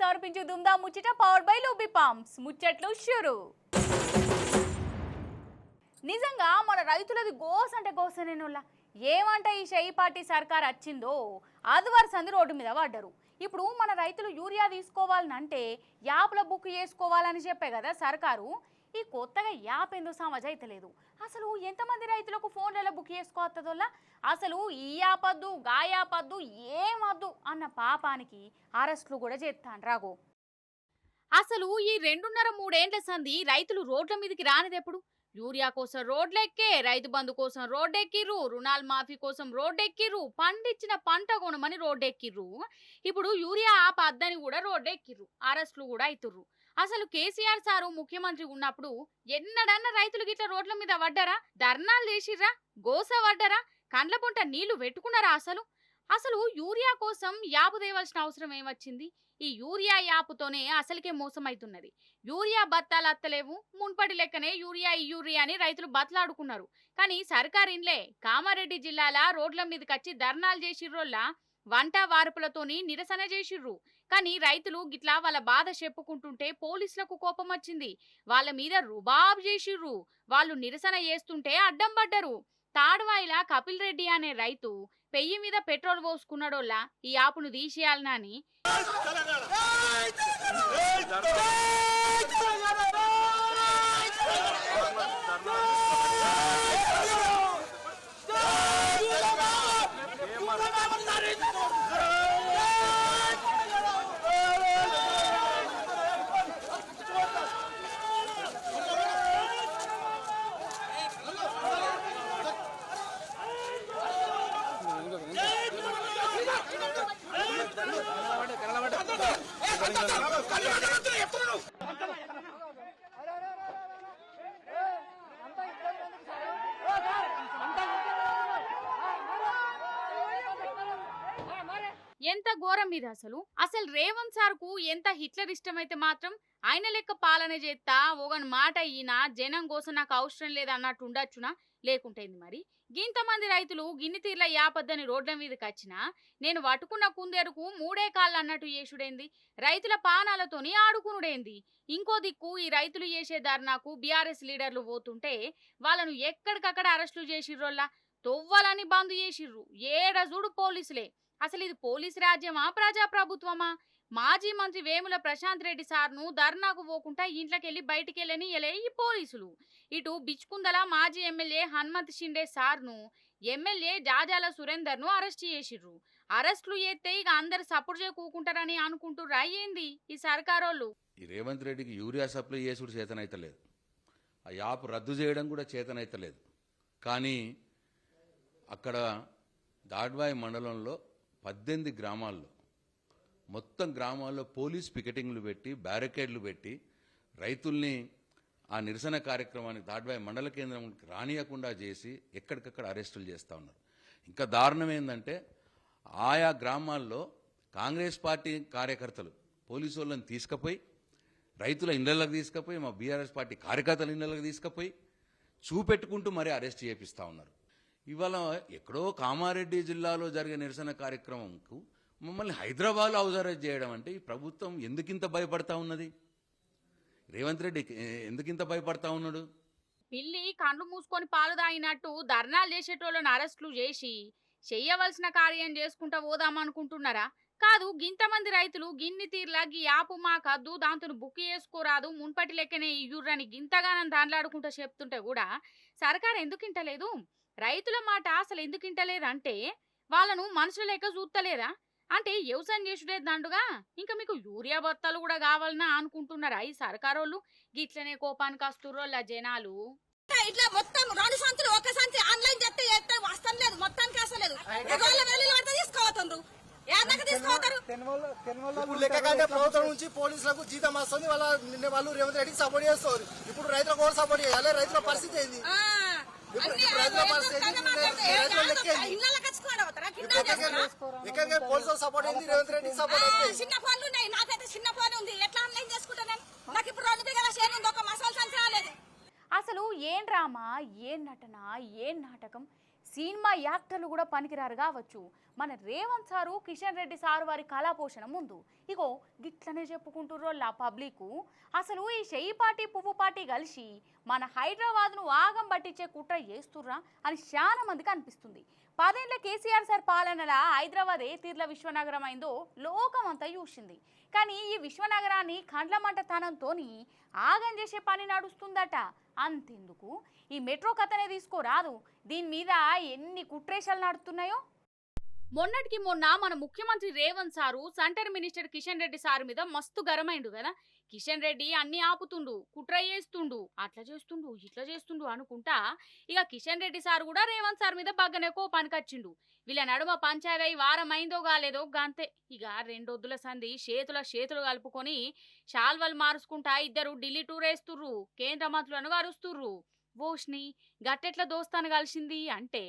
సమర్పించు దుమ్దా ముచ్చట power by lobby pumps ముచ్చట్లు షురు. నిజంగా మన రైతులది గోస్ అంటే గోసనేనోళ్ళ ఏమంట ఈ షెయి పార్టీ సర్కార్ వచ్చిందో ఆదివారం రోడ్డు మీద పడ్డారు. ఇప్పుడు మన రైతులు యూరియా తీసుకోవాలంటే యాప్ల బుక్ చేసుకోవాలని చెప్పే కదా సర్కారు. ఈ కొత్తగా యాప్ ఎందుకు సమజ్ అయితలేదు. అసలు ఎంతమంది రైతులకు ఫోన్లలో బుక్ చేసుకోవద్దోళ్ళ అసలు ఈ యాప్ వద్దు గా యాప్ వద్దు ఏమద్దు అన్న పాపానికి అరెస్టులు కూడా చేస్తాను రాగో. అసలు ఈ 2.5-3 ఏండ్ల సంది రైతులు రోడ్ల మీదకి రానిదెప్పుడు? యూరియా కోసం రోడ్లెక్కే, రైతు బంధు కోసం రోడ్డెక్కిర్రు, రుణాల మాఫీ కోసం రోడ్డెక్కిర్రు, పండించిన పంట కొనమని రోడ్డెక్కిర్రు. ఇప్పుడు యూరియా ఆప్ అద్దని కూడా రోడ్డెక్కిర్రు, అరెస్టులు కూడా అవుతుర్రు. అసలు కేసీఆర్ సారు ముఖ్యమంత్రి ఉన్నప్పుడు ఎన్నడన్నా రైతులు గిట్ల రోడ్ల మీద పడ్డారా? ధర్నాలు చేసిర్రా? గోస పడ్డారా? కండ్ల పొంట నీళ్లు పెట్టుకున్నారా? అసలు యూరియా కోసం యాపు తేవాల్సిన అవసరం ఏమొచ్చింది? ఈ యూరియా యాపుతోనే అసలుకే మోసం అవుతున్నది. యూరియా బత్తాలు అత్తలేవు, మున్పటి లెక్కనే యూరియా అని రైతులు బతలాడుకున్నారు. కానీ సర్కార్ ఇన్లే కామారెడ్డి జిల్లాల రోడ్ల మీదకి వచ్చి ధర్నాలు చేసిర్రోళ్ళ వంట వార్పులతోని నిరసన చేసిర్రు. కానీ రైతులు గిట్లా వాళ్ళ బాధ చెప్పుకుంటుంటే పోలీసులకు కోపం వచ్చింది. వాళ్ళ మీద రుబాబ్ చేసిర్రు. వాళ్ళు నిరసన చేస్తుంటే అడ్డం పడ్డారు. తాడ్వాయిల కపిల్ రెడ్డి అనే రైతు పెయ్యి మీద పెట్రోల్ పోసుకున్నాడోళ్ళ ఈ ఆపును తీసేయాలనా అని ఎంత ఘోరం ఇది. అసలు రేవంత్ సార్ కు ఎంత హిట్లర్ ఇష్టమైతే మాత్రం ఆయన లెక్క పాలన చేస్తా ఒకని మాట ఈయన జనం కోసం నాకు అవసరం లేదన్నట్టు ఉండొచ్చునా? లేకుంటేంది మరి? గింతమంది రైతులు గిన్ని తీర్ల యాపద్దని రోడ్ల మీదకి వచ్చినా నేను పట్టుకున్న కుందేరుకు 3 కాళ్ళు అన్నట్టు చేసుడేంది? రైతుల పానాలతోని ఆడుకునుడేంది? ఇంకో దిక్కు ఈ రైతులు చేసే ధర్నాకు బీఆర్ఎస్ లీడర్లు పోతుంటే వాళ్ళను ఎక్కడికక్కడ అరెస్టులు చేసిర్రోళ్ళ తొవ్వాలని బంద్ చేసిర్రు. ఏడ చూడు పోలీసులే. అసలు ఇది పోలీసు రాజ్యమా ప్రజాప్రభుత్వమా? మాజీ మంత్రి వేముల ప్రశాంత్ రెడ్డి సార్ను ధర్నాకు పోకుండా ఇంట్లోకెళ్ళి బయటికెళ్ళని ఈ పోలీసులు. ఇటు బిచ్కుందల మాజీ ఎమ్మెల్యే హనుమంత్ షిండే సార్ను, ఎమ్మెల్యే జాజాల సురేందర్ను అరెస్ట్ చేసిర్రు. అరెస్టులు చేస్తే ఇక అందరు సపోర్ట్ చేయకుంటారని అనుకుంటుర్రా ఏంది ఈ సర్కారోళ్ళు? ఈ రేవంత్ రెడ్డికి యూరియా సప్లై చేసుడు చేతనైతలేదు, ఆ యాప్ రద్దు చేయడం కూడా చేతనైతలేదు. కానీ అక్కడ దాడ్వాయి మండలంలో 18 గ్రామాల్లో మొత్తం గ్రామాల్లో పోలీస్ పికెటింగ్లు పెట్టి బ్యారికేడ్లు పెట్టి రైతుల్ని ఆ నిరసన కార్యక్రమాన్ని దాడ్వాయి మండల కేంద్రంకి రానియకుండా చేసి ఎక్కడికక్కడ అరెస్టులు చేస్తూ ఉన్నారు. ఇంకా దారుణం ఏంటంటే ఆయా గ్రామాల్లో కాంగ్రెస్ పార్టీ కార్యకర్తలు పోలీసు వాళ్ళని తీసుకుపోయి రైతుల ఇళ్లలోకి తీసుకుపోయి మా బీఆర్ఎస్ పార్టీ కార్యకర్తల ఇళ్లలోకి తీసుకుపోయి చూపెట్టుకుంటూ మరీ అరెస్ట్ చేపిస్తూ ఉన్నారు. ఇవాళ ఎక్కడో కామారెడ్డి జిల్లాలో జరిగే నిరసన కార్యక్రమంకు మమ్మల్ని హైదరాబాద్లో అవజారేజ్ చేయడం అంటే ఈ ప్రభుత్వం ఎందుకింత భయపడతా ఉన్నది? రేవంత్ రెడ్డి ఎందుకింత భయపడతా ఉన్నాడు? పిల్లి కండ్లు మూసుకొని పాలు తాగినట్టు ధర్నాలు చేసేటోళ్ళని అరెస్టులు చేసి చెయ్యవలసిన కార్యం చేసుకుంటా పోదామనుకుంటున్నారా? కాదు, గింతమంది రైతులు గిన్ని తీర్లా గీ యాపు మాకద్దు, దాంతో బుక్ చేసుకోరాదు, మున్పటి లెక్కనే ఇయ్యుర్రని గింతగానం దాంట్లాడుకుంటా చెప్తుంటే కూడా సర్కార్ ఎందుకింటలేదు? రైతుల మాట అసలు ఎందుకింటలేదంటే వాళ్ళను మనుషుల లెక్క చూస్తలేదా? అంటే వ్యవసాయం చేసుడే దండుగా ఇంకా మీకు యూరియా బత్తాలు కూడా కావాలన్నా అనుకుంటున్నారా ఈ సర్కారోళ్ళు? గిట్లనే కోపానికి వస్తుర్రోళ్ళ జనాలు. ఇట్లా మొత్తం 2 సంచులు ఒక సంచి ఆన్లైన్ చెప్తే వస్తాం లేదు, మొత్తానికి అసలేదు. తీసుకోవద్దు లెక్క కంటే ప్రభుత్వం నుంచి పోలీసులకు జీతం వస్తుంది, వాళ్ళు రేవంత్ రెడ్డికి సపోర్ట్ చేస్తారు. ఇప్పుడు రైతులకు కూడా సపోర్ట్ చేయాలి. రైతుల పరిస్థితి ఏంది? పోలీసులు సపోర్ట్ అయింది, రేవంత్ రెడ్డి సపోర్ట్ అయింది. చిన్న ఫోన్లు ఉన్నాయి, నాకైతే చిన్న ఫోన్ ఉంది, ఎట్లా ఆన్లైన్ చేసుకుంటాను? నాకు ఇప్పుడు 2 దిగల షేర్ ఉంది, ఒక మసాలా సంచి రాలేదు. అసలు ఏం డ్రామా, ఏం నటన, ఏం నాటకం? సినిమా యాక్టర్లు కూడా పనికిరారు కావచ్చు. మన రేవంత్ సారు కిషన్ రెడ్డి సారు వారి కళాపోషణ ముందు ఇగో గిట్లనే చెప్పుకుంటుర్రోళ్ళ పబ్లిక్. అసలు ఈ చెయ్యి పార్టీ పువ్వు పార్టీ కలిసి మన హైదరాబాద్ను ఆగం పట్టించే కుట్ర చేస్తుర్రా అని చాలా మందికి అనిపిస్తుంది. 10 ఏళ్ల కేసీఆర్ సార్ పాలనల హైదరాబాద్ ఏ తీర్ల విశ్వనగరం అయిందో లోకమంతా చూసింది. కానీ ఈ విశ్వనగరాన్ని కండ్లమంటతనంతో ఆగం చేసే పని నడుస్తుందట. అంతెందుకు ఈ మెట్రో కథనే తీసుకోరాదు, దీని మీద ఎన్ని కుట్రేషాలు నడుస్తున్నాయో. మొన్నటికి మొన్న మన ముఖ్యమంత్రి Revanth sir centre minister Kishan Reddy sir మీద మస్తు గరమైండు కదా. కిషన్ రెడ్డి అన్ని ఆపుతుండు, కుట్ర చేస్తుండు, అట్లా చేస్తుండు ఇట్లా చేస్తుండు అనుకుంటా ఇక కిషన్ రెడ్డి సారు కూడా రేవంత్ సార్ మీద బాగానే కోపానికొచ్చిండు. వీళ్ళ నడుమ పంచాయతీ వారం అయిందో కాలేదో గంతే. ఇక 2 వద్దుల సంధి చేతులు కలుపుకొని శాల్వలు మారుసుకుంటా ఇద్దరు ఢిల్లీ టూర్ వేస్తుర్రు, కేంద్ర మంత్రులను కరుస్తుర్రు. ఓష్ని గట్టెట్ల దోస్తాను కలిసింది అంటే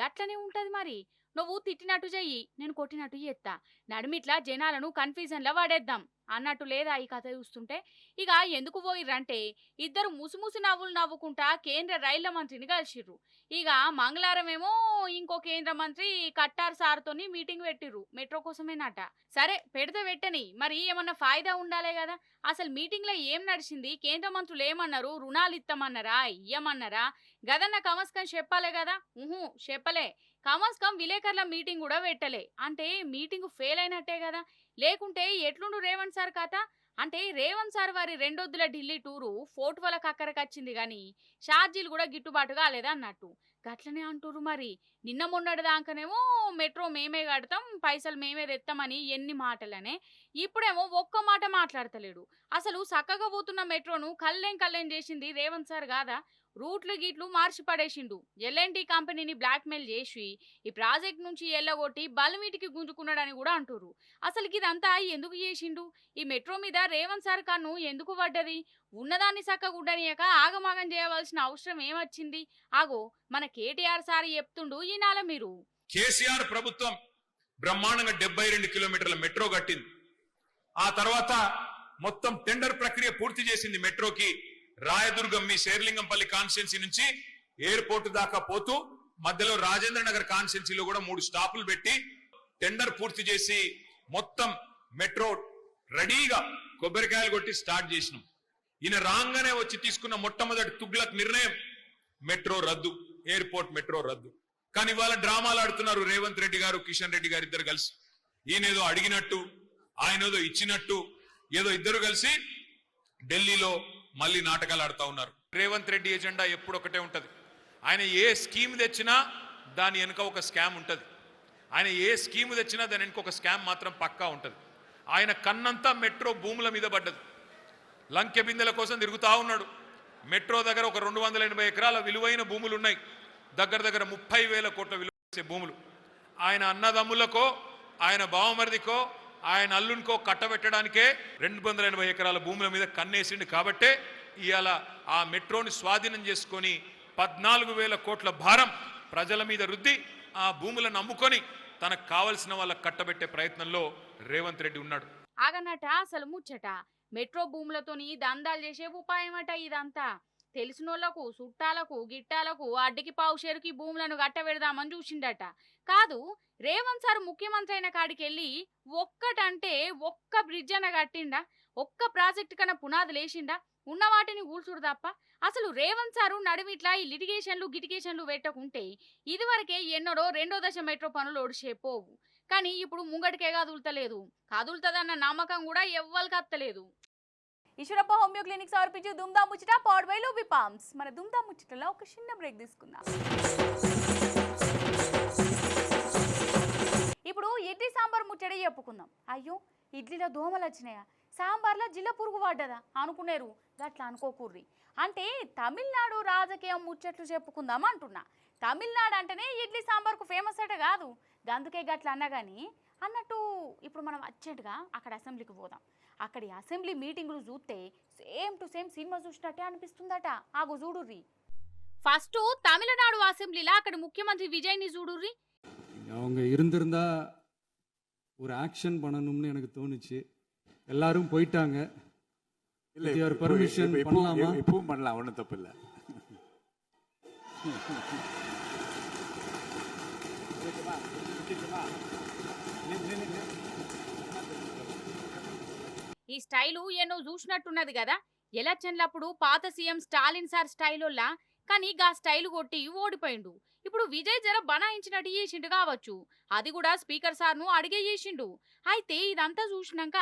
గట్లనే ఉంటది మరి. నువ్వు తిట్టినట్టు చెయ్యి, నేను కొట్టినట్టు చేస్తా, నడిమిట్లా జనాలను కన్ఫ్యూజన్లో వాడేద్దాం అన్నట్టు లేదా ఈ కథ చూస్తుంటే. ఇక ఎందుకు పోయిర్రంటే ఇద్దరు ముసుముసు నవ్వులు నవ్వుకుంటా కేంద్ర రైళ్ల మంత్రిని కలిసిర్రు. ఇక మంగళవారం ఏమో ఇంకో కేంద్ర మంత్రి కట్టార్ సార్తోని మీటింగ్ పెట్టిర్రు, మెట్రో కోసమేనట. సరే పెడితే పెట్టని, మరి ఏమన్నా ఫాయిదా ఉండాలే కదా. అసలు మీటింగ్లో ఏం నడిచింది, కేంద్ర మంత్రులు ఏమన్నారు, రుణాలు ఇస్తామన్నారా ఇయ్యమన్నారా గదన్న కమస్కం చెప్పాలే కదా. చెప్పలే. కమస్కం విలేకరుల మీటింగ్ కూడా పెట్టలే. అంటే మీటింగ్ ఫెయిల్ అయినట్టే కదా. లేకుంటే ఎట్లుండు రేవంత్ సార్ కథ అంటే రేవంత్ సార్ వారి 2 వద్దుల ఢిల్లీ టూరు ఫోర్ట్ వల్ల కక్కరకొచ్చింది గాని ఛార్జీలు కూడా గిట్టుబాటు కాలేదా అన్నట్టు గట్లనే అంటురు. మరి నిన్న మొన్నటి దాకానేమో మెట్రో మేమే కడతాం, పైసలు మేమే తెస్తామని ఎన్ని మాటలనే, ఇప్పుడేమో ఒక్క మాట మాట్లాడతలేడు. అసలు చక్కగా పోతున్న మెట్రోను కల్లేం చేసింది రేవంత్ సార్ కాదా. రూట్లు గీట్లు మార్చి పడేసిండు. ఎల్ఎన్టీ కంపెనీని బ్లాక్మెయిల్ చేసి ఈ ప్రాజెక్ట్ నుంచి ఎల్లగొట్టి బలమీటికి గుంజుకున్నాడని కూడా అంటురు. అసలు ఇదంతా ఎందుకు చేసిండు, ఈ మెట్రో మీద రేవంత్ సార్ కన్ను ఎందుకు పడ్డది, ఉన్నదాన్ని చక్కగుడ్డనియక ఆగమాగం చేయవలసిన అవసరం ఏమొచ్చింది. ఆగో మన కేటీఆర్ సార్ చెప్తుండు ఈనాల మీరు. కేసీఆర్ ప్రభుత్వం బ్రహ్మాండంగా 72 కిలోమీటర్ల మెట్రో కట్టింది. ఆ తర్వాత మొత్తం టెండర్ ప్రక్రియ పూర్తి చేసింది మెట్రోకి. రాయదుర్గం మీ శేర్లింగంపల్లి కాన్స్టిట్యున్సీ నుంచి ఎయిర్పోర్ట్ దాకా పోతూ మధ్యలో రాజేంద్ర నగర్ కాన్స్టిట్యున్సీలో కూడా 3 స్టాపులు పెట్టి టెండర్ పూర్తి చేసి మొత్తం మెట్రో రెడీగా కొబ్బరికాయలు కొట్టి స్టార్ట్ చేసినాం. ఈయన రాగానే వచ్చి తీసుకున్న మొట్టమొదటి తుగ్లక్ నిర్ణయం మెట్రో రద్దు, ఎయిర్పోర్ట్ మెట్రో రద్దు. కానీ ఇవాళ డ్రామాలు ఆడుతున్నారు రేవంత్ రెడ్డి గారు కిషన్ రెడ్డి గారు ఇద్దరు కలిసి. ఈయనేదో అడిగినట్టు ఆయనేదో ఇచ్చినట్టు ఏదో ఇద్దరు కలిసి ఢిల్లీలో మళ్ళీ నాటకాలు ఆడుతూ ఉన్నారు. రేవంత్ రెడ్డి ఎజెండా ఎప్పుడు ఒకటే ఉంటది. ఆయన ఏ స్కీమ్ తెచ్చినా దాని వెనుక ఒక స్కామ్ ఉంటది. ఆయన ఏ స్కీమ్ తెచ్చినా దాని వెనుక ఒక స్కామ్ మాత్రం పక్కా ఉంటది. ఆయన కన్నంతా మెట్రో భూముల మీద పడ్డది. లంకె బిందెల కోసం తిరుగుతూ ఉన్నాడు. మెట్రో దగ్గర ఒక 280 ఎకరాల విలువైన భూములు ఉన్నాయి. దగ్గర 30,000 కోట్ల విలువ చేసే భూములు. ఆయన అన్నదమ్ములకో ఆయన బావమరిదికో ఆయన అల్లునికో కట్టబెట్టడానికే 280 ఎకరాల భూముల మీద కన్నేసిండు. కాబట్టే ఇవాళ ఆ మెట్రోని స్వాధీనం చేసుకొని 14,000 కోట్ల భారం ప్రజల మీద రుద్ది ఆ భూములను అమ్ముకొని తనకు కావలసిన వాళ్ళకు కట్టబెట్టే ప్రయత్నంలో రేవంత్ రెడ్డి ఉన్నాడు. ఆగనట అసలు ముచ్చట. మెట్రో భూములతోని దందాలు చేసే ఉపాయమట ఇదంతా. తెలిసినోళ్లకు చుట్టాలకు గిట్టాలకు అడ్డికి పావుషేరుకి భూములను గట్టబెడదామని చూసిండట. కాదు రేవంత్ సార్ ముఖ్యమంత్రి అయిన కాడికి వెళ్ళి ఒక్కటంటే ఒక్క బ్రిడ్జ్ అన్న కట్టిండా, ఒక్క ప్రాజెక్టు కన్నా పునాది లేచిండా, ఉన్న వాటిని కూల్చుడు తప్ప. అసలు రేవంత్ సారు నడిమిట్లా ఈ గిటిగేషన్లు పెట్టకుంటే ఇదివరకే ఎన్నడో 2వ దశ మెట్రో పనులు ఒడిసేపోవు. కానీ ఇప్పుడు ముంగటికే కదులుతుందన్న నమ్మకం కూడా ఎవ్వరికి అత్తలేదు. ఈశ్వరప్ప హోమియో క్లినిక్ సమర్పించి దుమ్దా ముచ్చట పవర్డ్ బై లూబీ పామ్స్. మన దుమ్దా ముచ్చటలో ఒక చిన్న బ్రేక్ తీసుకుందాం. ఇప్పుడు ఇడ్లీ సాంబార్ ముచ్చటే చెప్పుకుందాం. అయ్యో ఇడ్లీలో దోమలు వచ్చినాయా, సాంబార్లో జిల్ల పురుగు పడ్డదా అనుకునేరు. గట్లా అనుకోకూర్రి. అంటే తమిళనాడు రాజకీయం ముచ్చట్లు చెప్పుకుందాం అంటున్నా. తమిళనాడు అంటేనే ఇడ్లీ సాంబార్కు ఫేమస్ అట కాదు, అందుకే గట్ల అన్నా కానీ అన్నట్టు. ఇప్పుడు మనం అర్జెంటుగా అక్కడ అసెంబ్లీకి పోదాం. అక్కడి అసెంబ్లీ మీటింగులు చూస్తే సేమ్ టు సేమ్ సినిమా చూసినట్టే అనిపిస్తుందట. ఆగో చూడుర్రి. ఫస్ట్ తమిళనాడు అసెంబ్లీలో అక్కడ ముఖ్యమంత్రి விஜய்ని చూడుర్రి. அவங்க இருந்திருந்தா ஒரு ஆக்ஷன் பண்ணணும்னு எனக்கு தோணுச்சு. எல்லாரும் போயிட்டாங்க. இல்ல பர்மிஷன் பண்ணலாமா? இப்பவும் பண்ணலாம், ஒன்றும் தப்பு இல்லை. ఈ స్టైలు ఎన్నో చూసినట్టున్నది కదా. ఎలక్షన్లప్పుడు పాత సీఎం స్టాలిన్ సార్ స్టైలోలా, కానీ గా స్టైల్ కొట్టి ఓడిపోయిండు. ఇప్పుడు విజయ్ జర బనాయించినట్టు చేసిండు కావచ్చు, అది కూడా స్పీకర్ సార్ను అడిగే చేసిండు. అయితే ఇదంతా చూసినాక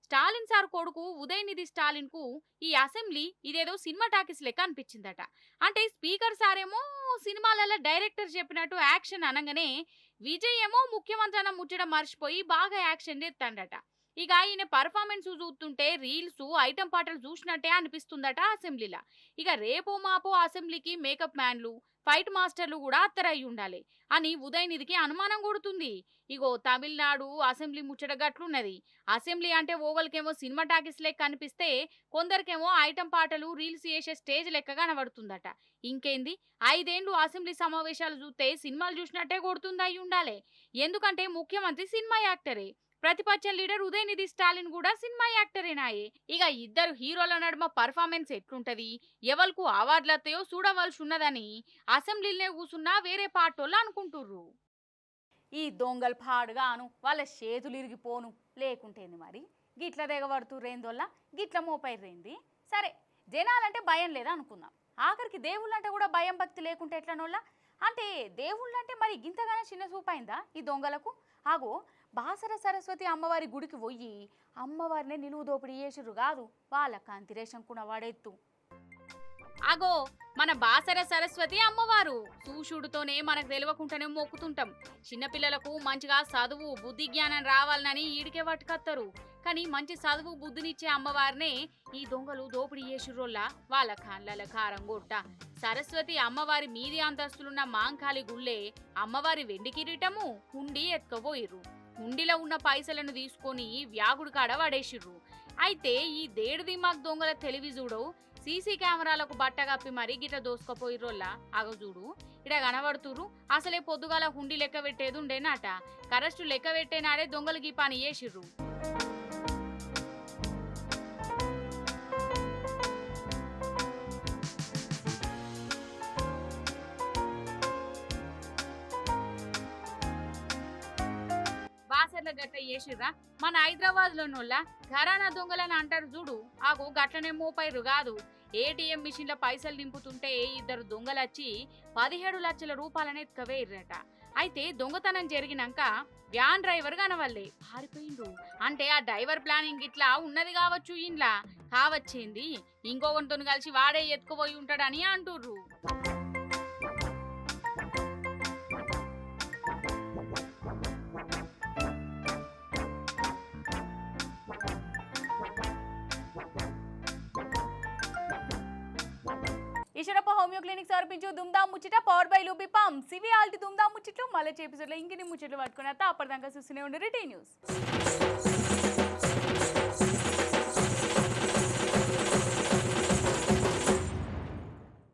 స్టాలిన్ సార్ కొడుకు ఉదయనిధి స్టాలిన్ కు ఈ అసెంబ్లీ ఇదేదో సినిమా టాకీస్ లెక్క అనిపించిందట. అంటే స్పీకర్ సార్ ఏమో సినిమాలలో డైరెక్టర్ చెప్పినట్టు యాక్షన్ అనగానే విజయ్ ఏమో ముఖ్యమంత్రి అన్న ముచ్చడం మర్చిపోయి బాగా యాక్షన్ చేస్తాడట. ఇక ఈయన పర్ఫార్మెన్స్ చూస్తుంటే రీల్స్ ఐటమ్ పాటలు చూసినట్టే అనిపిస్తుందట అసెంబ్లీలో. ఇక రేపో మాపో అసెంబ్లీకి మేకప్ మ్యాన్లు ఫైట్ మాస్టర్లు కూడా అత్తరయ్యి ఉండాలి అని ఉదయనిధికి అనుమానం కొడుతుంది. ఇగో తమిళనాడు అసెంబ్లీ ముచ్చట గట్లున్నది. అసెంబ్లీ అంటే ఓవల్కేమో సినిమా టాకీస్ లెక్క అనిపిస్తే కొందరికేమో ఐటమ్ పాటలు రీల్స్ చేసే స్టేజ్ లెక్క కనబడుతుందట. ఇంకేంది 5 ఏళ్లు అసెంబ్లీ సమావేశాలు చూస్తే సినిమాలు చూసినట్టే కొడుతుంది అయి ఉండాలి. ఎందుకంటే ముఖ్యమంత్రి సినిమా యాక్టరే, ప్రతిపక్ష లీడర్ ఉదయనిధి స్టాలిన్ కూడా సినిమా యాక్టరేనాయే. ఇక ఇద్దరు హీరోల నడుమ పర్ఫార్మెన్స్ ఎట్లుంటది, ఎవరికి అవార్డులు వస్తాయో చూడవలసి ఉన్నదని అసెంబ్లీలోనే కూసున్నా వేరే పార్టోళ్ళు అనుకుంటుర్రు. ఈ దొంగలు పాడుగాను వాళ్ళ చేతులు ఇరిగిపోను లేకుంటేంది మరి గిట్ల దిగబడుతుర్రేందోళ్ళ గిట్ల మోపైర్రేంది. సరే జనాలంటే భయం లేదా అనుకుందాం, ఆఖరికి దేవుళ్ళంటే కూడా భయం భక్తి లేకుంటే ఎట్లనోళ్ళ. అంటే దేవుళ్ళంటే మరి గింతగానే చిన్న చూపైందా ఈ దొంగలకు? ఆగో బాసర సరస్వతి అమ్మవారి గుడికి పోయి అమ్మవారిని నిలువు దోపిడీ చేసిర్రు కాదు, వాళ్ళ కాంతిరేషం కూడా వాడెత్తు. అగో మన బాసర సరస్వతి అమ్మవారు సూషుడుతోనే మనకు తెలియకుండానే మొక్కుతుంటాం. చిన్నపిల్లలకు మంచిగా చదువు బుద్ధి జ్ఞానం రావాలని ఈడికే పట్టుకత్తరు. కానీ మంచి చదువు బుద్ధినిచ్చే అమ్మవారినే ఈ దొంగలు దోపిడీ చేసిర్రోల్లా వాళ్ళ కాళ్ళ కారం గొట్ట. సరస్వతి అమ్మవారి మీది అంతస్తులున్న మాంకాళి గుళ్ళే అమ్మవారి వెండి కిరీటము హుండీ ఎత్తుకపోయిర్రు. హుండీలో ఉన్న పైసలను తీసుకొని వ్యాగుడు కాడ పడేసిర్రు. అయితే ఈ దేడు దిమాగ్ దొంగల తెలివి చూడు, సీసీ కెమెరాలకు బట్టగప్పి మరీ గిట్ల దోసుకపోయిర్రోల్లా. అగ చూడు ఇడ కనబడుతుర్రు. అసలే పొద్దుగాల హుండీ లెక్క పెట్టేది ఉండేనట, కరెస్టు లెక్క పెట్టేనాడే దొంగలకి పని చేసిర్రు. బాసర్ల గట్ల చేసిర్రా మన హైదరాబాద్ లోనోళ్ళ ఘరానా దొంగలని అంటారు చూడు, ఆగు గట్లనే మోపైర్రు కాదు. ఏటీఎం మిషన్ల పైసలు నింపుతుంటే ఇద్దరు దొంగలచ్చి 17 లక్షల రూపాయలని ఎత్తుకవేర్రట. అయితే దొంగతనం జరిగినాక వ్యాన్ డ్రైవర్ కనవల్లే పారిపోయిండు. అంటే ఆ డ్రైవర్ ప్లానింగ్ ఇట్లా ఉన్నది కావచ్చు, ఇంట్లో కావచ్చింది ఇంకొకరితో కలిసి వాడే ఎత్తుకుపోయి ఉంటాడని అంటుర్రు. ఈశ్వరప్ప హోమియో క్లినిక్ సమర్పించు దుమ్దాం ముచ్చట పవర్ బై లూబీ పమ్ సివియాలిటీ దుమ్దాం ముచ్చట్లు మళ్ళీ ఎపిసోడ్లో ఇంకిని ముచ్చట్లు పట్టుకుని అప్పటిదాకా చూస్తూనే ఉండే టీ న్యూస్.